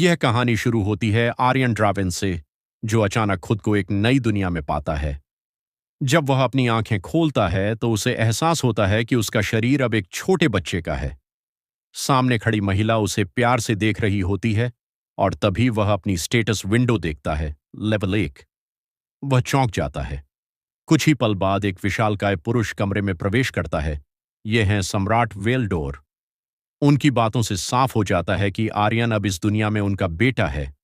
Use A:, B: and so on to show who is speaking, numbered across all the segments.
A: यह कहानी शुरू होती है आर्यन ड्राविन से, जो अचानक खुद को एक नई दुनिया में पाता है। जब वह अपनी आंखें खोलता है तो उसे एहसास होता है कि उसका शरीर अब एक छोटे बच्चे का है। सामने खड़ी महिला उसे प्यार से देख रही होती है और तभी वह अपनी स्टेटस विंडो देखता है, लेवल 1। वह चौंक जाता है। कुछ ही पल बाद एक विशालकाय पुरुष कमरे में प्रवेश करता है। ये हैं सम्राट वेल्डोर। उनकी बातों से साफ हो जाता है कि आर्यन अब इस दुनिया में उनका बेटा है।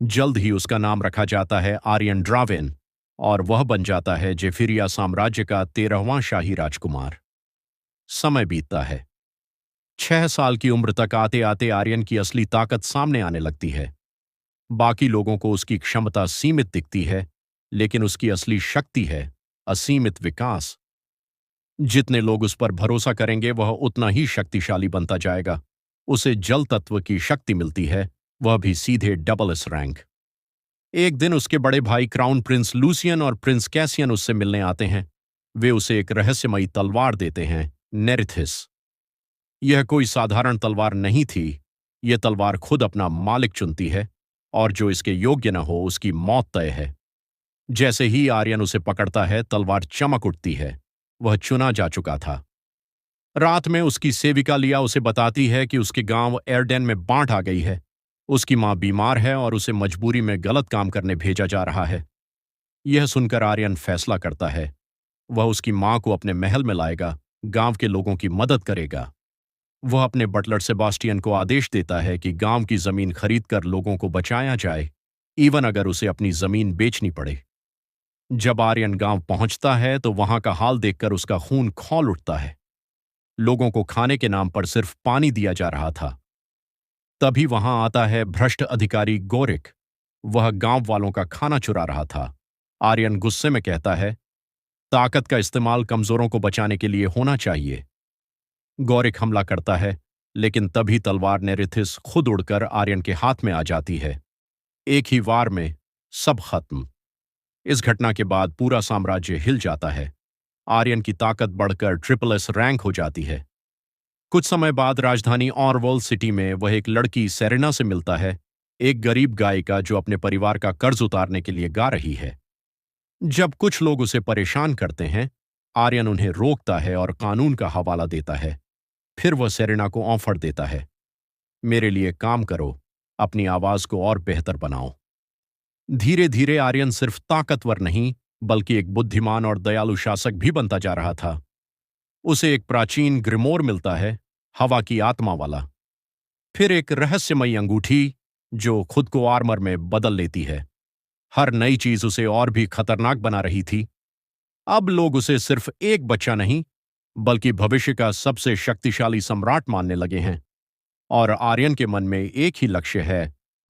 A: जल्द ही उसका नाम रखा जाता है आर्यन ड्राविन और वह बन जाता है जेफिरिया साम्राज्य का 13वां शाही राजकुमार। समय बीतता है। 6 साल की उम्र तक आते आते आर्यन की असली ताकत सामने आने लगती है। बाकी लोगों को उसकी क्षमता सीमित दिखती है, लेकिन उसकी असली शक्ति है असीमित विकास। जितने लोग उस पर भरोसा करेंगे वह उतना ही शक्तिशाली बनता जाएगा। उसे जल तत्व की शक्ति मिलती है, वह भी सीधे डबल एस रैंक। एक दिन उसके बड़े भाई क्राउन प्रिंस लूसियन और प्रिंस कैसियन उससे मिलने आते हैं। वे उसे एक रहस्यमयी तलवार देते हैं, नेरिथिस। यह कोई साधारण तलवार नहीं थी। यह तलवार खुद अपना मालिक चुनती है और जो इसके योग्य न हो उसकी मौत तय है। जैसे ही आर्यन उसे पकड़ता है तलवार चमक उठती है। वह चुना जा चुका था। रात में उसकी सेविका लिया उसे बताती है कि उसके गांव एयरडेन में बाढ़ आ गई है। उसकी मां बीमार है और उसे मजबूरी में गलत काम करने भेजा जा रहा है। यह सुनकर आर्यन फैसला करता है। वह उसकी मां को अपने महल में लाएगा, गांव के लोगों की मदद करेगा। वह अपने बटलर सेबास्टियन को आदेश देता है कि गांव की जमीन खरीदकर लोगों को बचाया जाए, इवन अगर उसे अपनी जमीन बेचनी पड़े। जब आर्यन गांव पहुंचता है तो वहां का हाल देखकर उसका खून खौल उठता है। लोगों को खाने के नाम पर सिर्फ पानी दिया जा रहा था। तभी वहां आता है भ्रष्ट अधिकारी गोरिक। वह गांव वालों का खाना चुरा रहा था। आर्यन गुस्से में कहता है, ताकत का इस्तेमाल कमजोरों को बचाने के लिए होना चाहिए। गोरिक हमला करता है, लेकिन तभी तलवार नेरिथिस खुद उड़कर आर्यन के हाथ में आ जाती है। एक ही वार में सब खत्म। इस घटना के बाद पूरा साम्राज्य हिल जाता है। आर्यन की ताकत बढ़कर ट्रिपल एस रैंक हो जाती है। कुछ समय बाद राजधानी ऑरवॉल सिटी में वह एक लड़की सेरेना से मिलता है, एक गरीब गायिका जो अपने परिवार का कर्ज उतारने के लिए गा रही है। जब कुछ लोग उसे परेशान करते हैं, आर्यन उन्हें रोकता है और कानून का हवाला देता है। फिर वह सेरेना को ऑफर देता है, मेरे लिए काम करो, अपनी आवाज को और बेहतर बनाओ। धीरे धीरे आर्यन सिर्फ ताकतवर नहीं बल्कि एक बुद्धिमान और दयालु शासक भी बनता जा रहा था। उसे एक प्राचीन ग्रिमोर मिलता है, हवा की आत्मा वाला। फिर एक रहस्यमयी अंगूठी जो खुद को आर्मर में बदल लेती है। हर नई चीज उसे और भी खतरनाक बना रही थी। अब लोग उसे सिर्फ एक बच्चा नहीं बल्कि भविष्य का सबसे शक्तिशाली सम्राट मानने लगे हैं। और आर्यन के मन में एक ही लक्ष्य है,